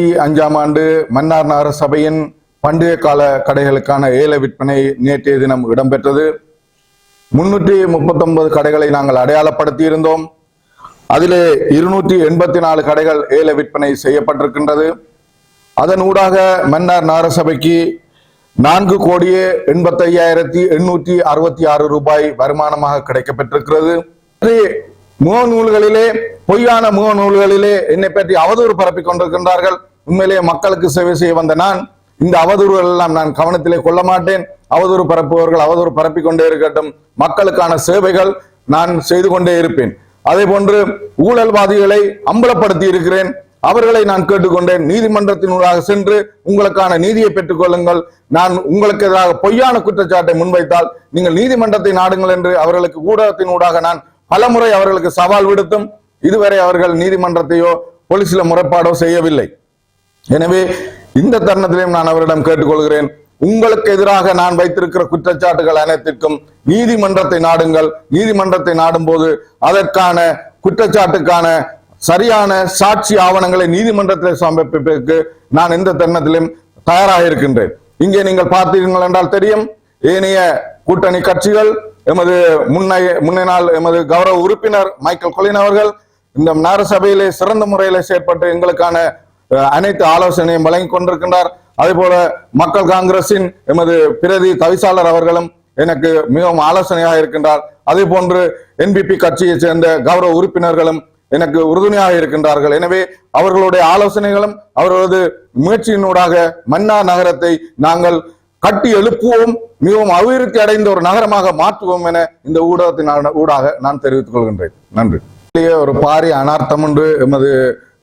5ஆம் ஆண்டு மன்னார் நகர சபையின் பண்டிகை கால கடைகளுக்கான ஏல விற்பனை நேற்றைய தினம் இடம்பெற்றது. 339 கடைகளை நாங்கள் அடையாளப்படுத்தி இருந்தோம். அதிலே 284 கடைகள் ஏல விற்பனை செய்யப்பட்டிருக்கின்றது. அதன் ஊடாக மன்னார் நகர சபைக்கு 4,85,866 ரூபாய் வருமானமாக கிடைக்கப்பட்டிருக்கிறது. முகநூல்களிலே பொய்யான முகநூல்களிலே என்னை பற்றி அவதூறு பரப்பிக் கொண்டிருக்கின்றார்கள். உண்மையிலேயே மக்களுக்கு சேவை செய்ய வந்த நான் இந்த அவதூறுகள் எல்லாம் நான் கவனத்திலே கொள்ள மாட்டேன். அவதூறு பரப்புவர்கள் அவதூறு பரப்பிக் கொண்டே இருக்கட்டும். மக்களுக்கான சேவைகள் நான் செய்து கொண்டே இருப்பேன். அதே போன்று ஊழல்வாதிகளை அம்பலப்படுத்தி இருக்கிறேன். அவர்களை நான் கேட்டுக்கொண்டேன், நீதிமன்றத்தினூடாக சென்று உங்களுக்கான நீதியை பெற்றுக் கொள்ளுங்கள். நான் உங்களுக்கு எதிராக பொய்யான குற்றச்சாட்டை முன்வைத்தால் நீங்கள் நீதிமன்றத்தை நாடுங்கள் என்று அவர்களுக்கு ஊடகத்தினூடாக நான் பலமுறை அவர்களுக்கு சவால் விடுத்தும் இதுவரை அவர்கள் நீதிமன்றத்தையோ போலீசில முறைப்பாடோ செய்யவில்லை. எனவே இந்த தருணத்திலையும் நான் அவரிடம் கேட்டுக்கொள்கிறேன், உங்களுக்கு எதிராக நான் வைத்திருக்கிற குற்றச்சாட்டுகள் அனைத்திற்கும் நீதிமன்றத்தை நாடுங்கள். நீதிமன்றத்தை நாடும் போது அதற்கான குற்றச்சாட்டுக்கான சரியான சாட்சி ஆவணங்களை நீதிமன்றத்தில் சமர்ப்பிப்பதற்கு நான் எந்த தருணத்திலும் தயாராக இருக்கின்றேன். இங்கே நீங்கள் பார்த்தீர்கள் என்றால் தெரியும், ஏனைய கூட்டணி கட்சிகள் எமது முன்னாள் எமது கௌரவ உறுப்பினர் மைக்கேல் கொலின் அவர்கள் இந்த நகர சபையிலே சிறந்த முறையில செயற்பட்டு எங்களுக்கான அனைத்து ஆலோசனையும் வழங்கி கொண்டிருக்கின்றார். அதே போல மக்கள் காங்கிரசின் எமது பிரதி தவிசாளர் அவர்களும் எனக்கு மிகவும் ஆலோசனையாக இருக்கின்றார். அதே போன்று NPP கட்சியை சேர்ந்த கௌரவ உறுப்பினர்களும் எனக்கு உறுதுணையாக இருக்கின்றார்கள். எனவே அவர்களுடைய ஆலோசனைகளும் அவர்களது முயற்சியினூடாக மன்னார் நகரத்தை நாங்கள் கட்டி எழுப்புவோம், மிகவும் அபிவிருத்தி அடைந்த ஒரு நகரமாக மாற்றுவோம் என இந்த ஊடகத்தின் ஊடாக நான் தெரிவித்துக் கொள்கின்றேன். நன்றி. ஒரு பாரிய அனர்த்தம் ஒன்று எமது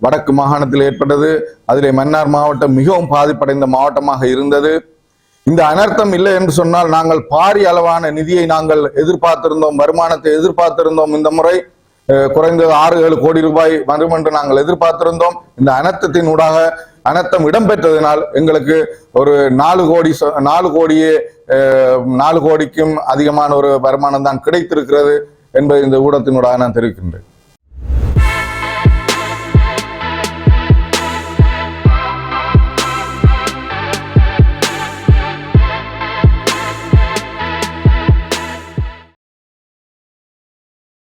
வடக்கு மாகாணத்தில் ஏற்பட்டது. அதிலே மன்னார் மாவட்டம் மிகவும் பாதிப்படைந்த மாவட்டமாக இருந்தது. இந்த அனர்த்தம் இல்லை என்று சொன்னால் நாங்கள் பாரிய அளவான நிதியை நாங்கள் எதிர்பார்த்திருந்தோம், வருமானத்தை எதிர்பார்த்திருந்தோம். இந்த முறை குறைந்தது 6-7 கோடி ரூபாய் வரும் என்று நாங்கள் எதிர்பார்த்திருந்தோம். இந்த அனர்த்தத்தின் ஊடாக அனர்த்தம் இடம்பெற்றதினால் எங்களுக்கு ஒரு 4 கோடிக்கும் அதிகமான ஒரு வருமானம் தான் கிடைத்திருக்கிறது என்பதை இந்த ஊடகத்தினூடாக நான் தெரிவிக்கின்றேன்.